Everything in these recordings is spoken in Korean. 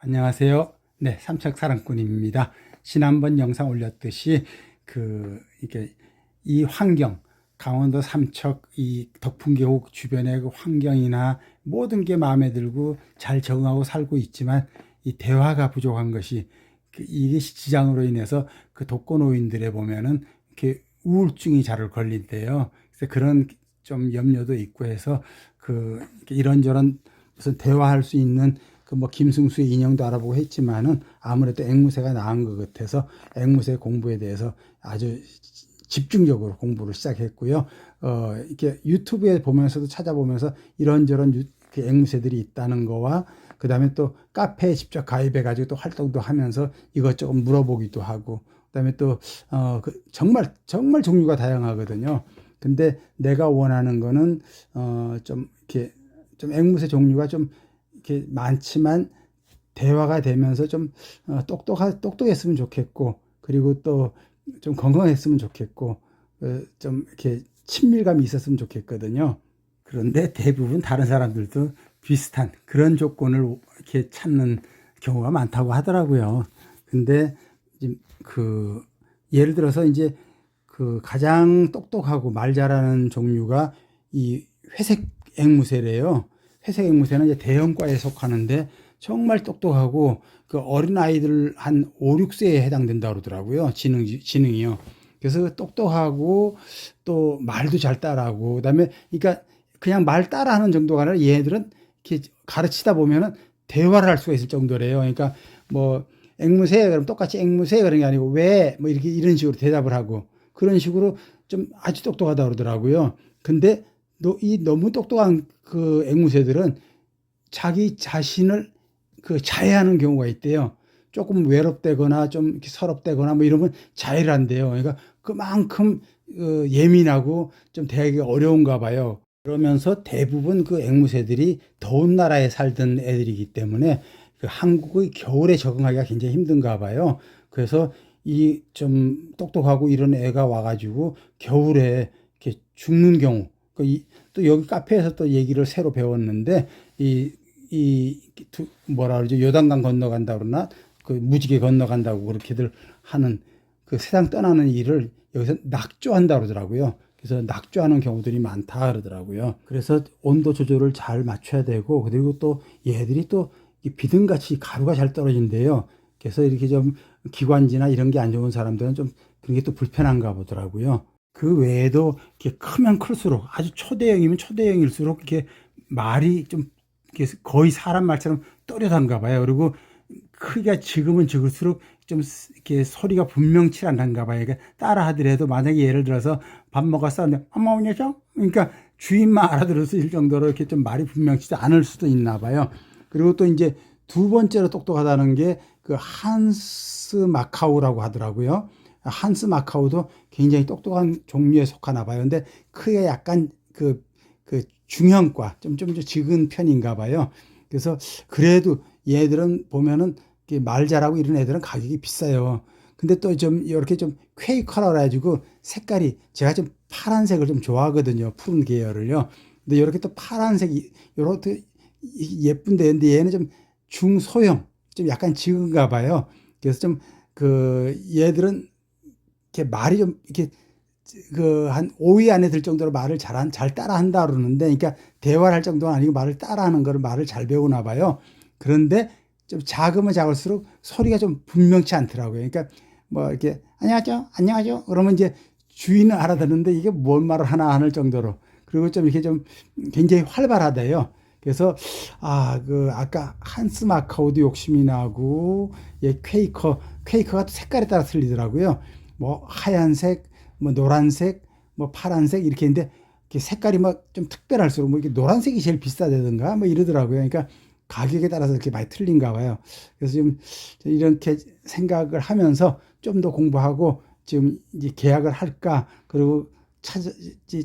안녕하세요. 네, 삼척사랑꾼입니다. 지난번 영상 올렸듯이 이게 이 환경, 강원도 삼척 이 덕풍계곡 주변의 그 환경이나 모든 게 마음에 들고 잘 적응하고 살고 있지만 이 대화가 부족한 것이 이게 지장으로 인해서 그 독거노인들에 보면은 이렇게 우울증이 잘 걸린대요. 그래서 그런 좀 염려도 있고 해서 이런저런 무슨 대화할 수 있는 뭐 김승수의 인형도 알아보고 했지만은 아무래도 앵무새가 나은 것 같아서 앵무새 공부에 대해서 아주 집중적으로 공부를 시작했고요. 이렇게 유튜브에 보면서도 찾아보면서 이런저런 그 앵무새들이 있다는 거와 그 다음에 또 카페에 직접 가입해가지고 또 활동도 하면서 이것저것 물어보기도 하고 그 다음에 또 정말 종류가 다양하거든요. 근데 내가 원하는 거는 좀 이렇게 좀 앵무새 종류가 좀 이렇게 많지만 대화가 되면서 좀 똑똑했으면 좋겠고, 그리고 또 좀 건강했으면 좋겠고, 좀 이렇게 친밀감이 있었으면 좋겠거든요. 그런데 대부분 다른 사람들도 비슷한 그런 조건을 이렇게 찾는 경우가 많다고 하더라고요. 근데 예를 들어서 이제 가장 똑똑하고 말 잘하는 종류가 이 회색 앵무새래요. 회색 앵무새는 이제 대형과에 속하는데 정말 똑똑하고 그 어린 아이들 한 5, 6세에 해당된다고 그러더라고요. 지능이요. 그래서 똑똑하고 또 말도 잘 따라하고 그다음에 그러니까 그냥 말 따라하는 정도가 아니라 얘네들은 이렇게 가르치다 보면은 대화를 할 수가 있을 정도래요. 그러니까 뭐 앵무새 그럼 똑같이 앵무새 그런 게 아니고 왜 뭐 이렇게 이런 식으로 대답을 하고 그런 식으로 좀 아주 똑똑하다 그러더라고요. 근데 너무 똑똑한 그 앵무새들은 자기 자신을 자해하는 경우가 있대요. 조금 외롭다거나 좀 이렇게 서럽다거나 뭐 이러면 자해를 한대요. 그러니까 그만큼 예민하고 좀 대하기가 어려운가 봐요. 그러면서 대부분 그 앵무새들이 더운 나라에 살던 애들이기 때문에 그 한국의 겨울에 적응하기가 굉장히 힘든가 봐요. 그래서 이 좀 똑똑하고 이런 애가 와가지고 겨울에 이렇게 죽는 경우, 또 여기 카페에서 또 얘기를 새로 배웠는데 뭐라 그러죠? 요단강 건너간다 그러나 그 무지개 건너간다고 그렇게들 하는 그 세상 떠나는 일을 여기서 낙조한다 그러더라고요. 그래서 낙조하는 경우들이 많다 그러더라고요. 그래서 온도 조절을 잘 맞춰야 되고, 그리고 또 얘들이 또 비듬같이 가루가 잘 떨어진대요. 그래서 이렇게 좀 기관지나 이런 게 안 좋은 사람들은 좀 그런 게 또 불편한가 보더라고요. 그 외에도 이렇게 크면 클수록 아주 초대형이면 초대형일수록 이렇게 말이 좀 이렇게 거의 사람 말처럼 또렷한가 봐요. 그리고 크기가 적으면 적을수록 좀 이렇게 소리가 분명치 않은가 봐요. 그러니까 따라 하더라도 만약에 예를 들어서 밥 먹었어. 엄마 오냐죠? 그러니까 주인만 알아들을 수 있을 정도로 이렇게 좀 말이 분명치 않을 수도 있나 봐요. 그리고 또 이제 두 번째로 똑똑하다는 게 그 한스 마카오라고 하더라고요. 한스 마카오도 굉장히 똑똑한 종류에 속하나 봐요. 근데 크게 약간 중형과 좀 적은 편인가 봐요. 그래서 그래도 얘들은 보면은 말 잘하고 이런 애들은 가격이 비싸요. 근데 또 좀 이렇게 좀 퀘이커라 가지고 색깔이 제가 좀 파란색을 좀 좋아하거든요. 푸른 계열을요. 근데 이렇게 또 파란색이 이렇게 예쁜데 근데 얘는 좀 중소형 좀 약간 적은가 봐요. 그래서 좀 얘들은 이렇게 말이 좀 이렇게 한 5위 안에 들 정도로 말을 잘 따라 한다 그러는데, 그러니까 대화를 할 정도는 아니고 말을 따라 하는 거를 말을 잘 배우나 봐요. 그런데 좀 작으면 작을수록 소리가 좀 분명치 않더라고요. 그러니까 뭐 이렇게 안녕하죠 그러면 이제 주인은 알아듣는데 이게 뭔 말을 하나 하는 정도로, 그리고 좀 이렇게 좀 굉장히 활발하대요. 그래서 아까 한스 마카오도 욕심이 나고 퀘이커가 또 색깔에 따라 틀리더라고요. 뭐 하얀색, 뭐 노란색, 뭐 파란색 이렇게 있는데 색깔이 막 좀 특별할수록 뭐 이게 노란색이 제일 비싸다든가 뭐 이러더라고요. 그러니까 가격에 따라서 이렇게 많이 틀린가 봐요. 그래서 지금 이렇게 생각을 하면서 좀 더 공부하고 지금 이제 계약을 할까, 그리고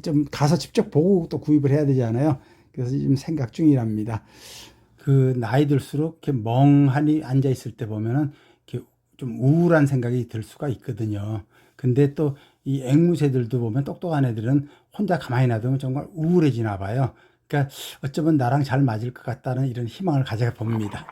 좀 가서 직접 보고 또 구입을 해야 되잖아요. 그래서 지금 생각 중이랍니다. 나이 들수록 이렇게 멍하니 앉아 있을 때 보면은 이렇게 좀 우울한 생각이 들 수가 있거든요. 근데 또 이 앵무새들도 보면 똑똑한 애들은 혼자 가만히 놔두면 정말 우울해지나 봐요. 그러니까 어쩌면 나랑 잘 맞을 것 같다는 이런 희망을 가져 봅니다.